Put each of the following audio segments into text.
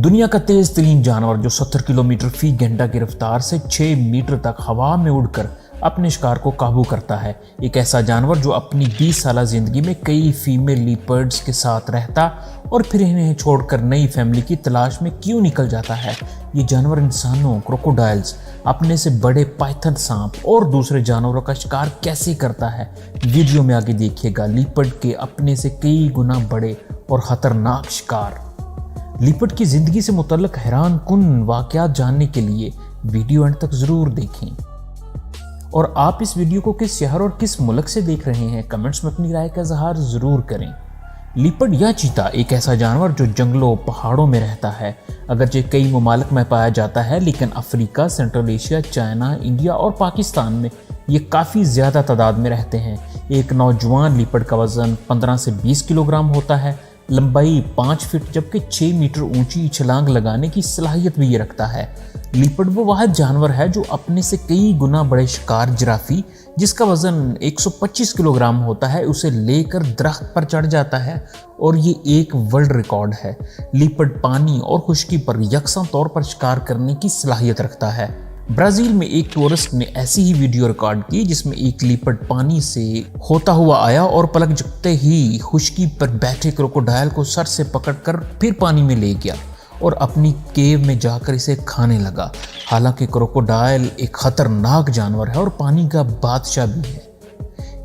दुनिया का तेज तरीन जानवर जो 70 किलोमीटर फी घंटा की रफ्तार से 6 मीटर तक हवा में उड़कर अपने शिकार को काबू करता है। एक ऐसा जानवर जो अपनी 20 साल जिंदगी में कई फीमेल लीपर्ड्स के साथ रहता और फिर इन्हें छोड़कर नई फैमिली की तलाश में क्यों निकल जाता है। ये जानवर इंसानों, क्रोकोडाइल्स, अपने से बड़े पाइथन सांप और दूसरे जानवरों का शिकार कैसे करता है, वीडियो में आगे देखिएगा। लीपर्ड के अपने से कई गुना बड़े और खतरनाक शिकार। लीपर्ड की जिंदगी से मुतल्लक हैरान कुन वाकयात जानने के लिए वीडियो अंत तक जरूर देखें। और आप इस वीडियो को किस शहर और किस मुल्क से देख रहे हैं, कमेंट्स में अपनी राय का इजहार जरूर करें। लीपर्ड या चीता एक ऐसा जानवर जो जंगलों, पहाड़ों में रहता है। अगरचे कई ममालिक में पाया जाता है, लेकिन Africa, central Asia, China, India और पाकिस्तान में ये काफ़ी ज़्यादा तादाद में रहते हैं। एक नौजवान लीपर्ड का वजन 15 से 20 किलोग्राम होता है, लंबाई 5 फीट जबकि 6 मीटर ऊंची छलांग लगाने की सलाहियत भी ये रखता है। लीपर्ड वो वाहिद जानवर है जो अपने से कई गुना बड़े शिकार जिराफी, जिसका वजन 125 किलोग्राम होता है, उसे लेकर दरख्त पर चढ़ जाता है और ये एक वर्ल्ड रिकॉर्ड है। लीपर्ड पानी और खुश्की पर यकसा तौर पर शिकार करने की सलाहियत रखता है। ब्राज़ील में एक टूरिस्ट ने ऐसी ही वीडियो रिकॉर्ड की जिसमें एक लीपर्ड पानी से होता हुआ आया और पलक झपकते ही खुश्की पर बैठे क्रोकोडाइल को सर से पकड़कर फिर पानी में ले गया और अपनी केव में जाकर इसे खाने लगा। हालांकि क्रोकोडाइल एक खतरनाक जानवर है और पानी का बादशाह भी है।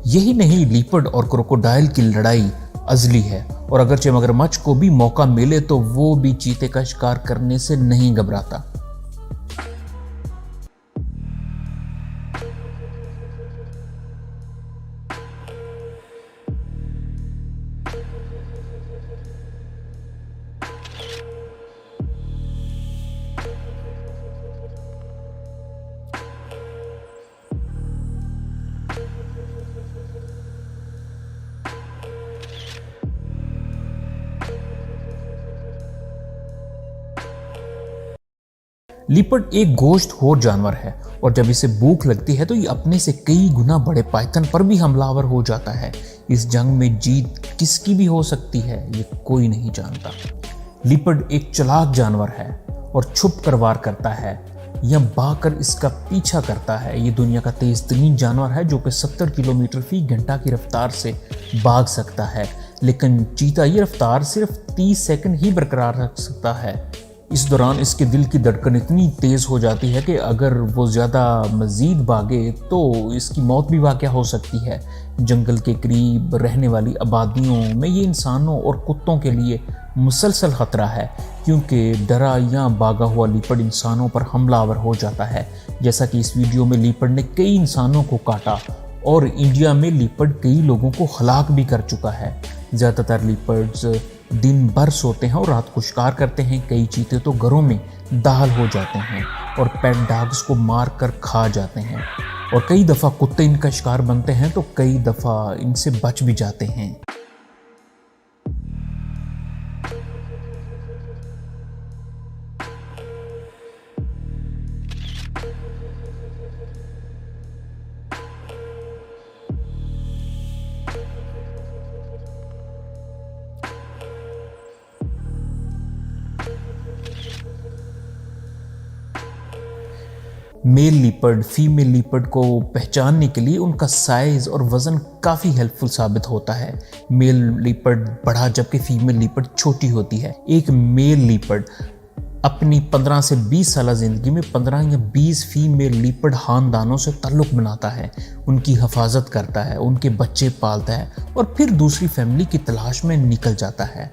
यही नहीं, लीपर्ड और क्रोकोडाइल की लड़ाई अजली है और अगरचे मगरमच्छ को भी मौका मिले तो वो भी चीते का शिकार करने से नहीं घबराता। लीपर्ड एक गोश्तखोर जानवर है और जब इसे भूख लगती है तो ये अपने से कई गुना बड़े पाइथन पर भी हमलावर हो जाता है। इस जंग में जीत किसकी भी हो सकती है, ये कोई नहीं जानता। लीपर्ड एक चालाक जानवर है और छुप कर वार करता है या भागकर इसका पीछा करता है। ये दुनिया का तेज तरीन जानवर है जो कि 70 किलोमीटर फी घंटा की रफ्तार से भाग सकता है, लेकिन चीता ये रफ्तार सिर्फ 30 सेकंड ही बरकरार रख सकता है। इस दौरान इसके दिल की धड़कन इतनी तेज़ हो जाती है कि अगर वो ज़्यादा मज़ीद भागे तो इसकी मौत भी वाक़या हो सकती है। जंगल के करीब रहने वाली आबादियों में ये इंसानों और कुत्तों के लिए मुसलसल ख़तरा है, क्योंकि डरा या भागा हुआ लीपर्ड इंसानों पर हमलावर हो जाता है। जैसा कि इस वीडियो में लीपर्ड ने कई इंसानों को काटा और इंडिया में लीपर्ड कई लोगों को हलाक भी कर चुका है। ज़्यादातर लीपर्ड्स दिन भर सोते हैं और रात को शिकार करते हैं। कई चीते तो घरों में दाखिल हो जाते हैं और पेट डॉग्स को मार कर खा जाते हैं और कई दफ़ा कुत्ते इनका शिकार बनते हैं तो कई दफ़ा इनसे बच भी जाते हैं। मेल लीपर्ड फीमेल लीपर्ड को पहचानने के लिए उनका साइज और वज़न काफ़ी हेल्पफुल साबित होता है। मेल लीपर्ड बड़ा जबकि फीमेल लीपर्ड छोटी होती है। एक मेल लीपर्ड अपनी 15 से 20 साल ज़िंदगी में 15 या 20 फीमेल लीपर्ड खानदानों से ताल्लुक़ बनाता है, उनकी हिफाजत करता है, उनके बच्चे पालता है और फिर दूसरी फैमिली की तलाश में निकल जाता है।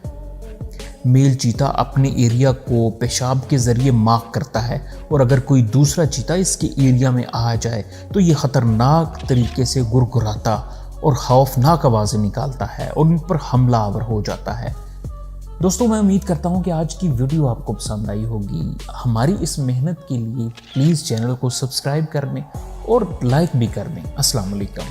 मेल चीता अपने एरिया को पेशाब के ज़रिए मार्क करता है और अगर कोई दूसरा चीता इसके एरिया में आ जाए तो ये ख़तरनाक तरीके से गुरगुराता और खौफनाक आवाज़ें निकालता है और उन पर हमलावर हो जाता है। दोस्तों, मैं उम्मीद करता हूँ कि आज की वीडियो आपको पसंद आई होगी। हमारी इस मेहनत के लिए प्लीज़ चैनल को सब्सक्राइब कर लें और लाइक भी कर दें। अस्सलाम वालेकुम।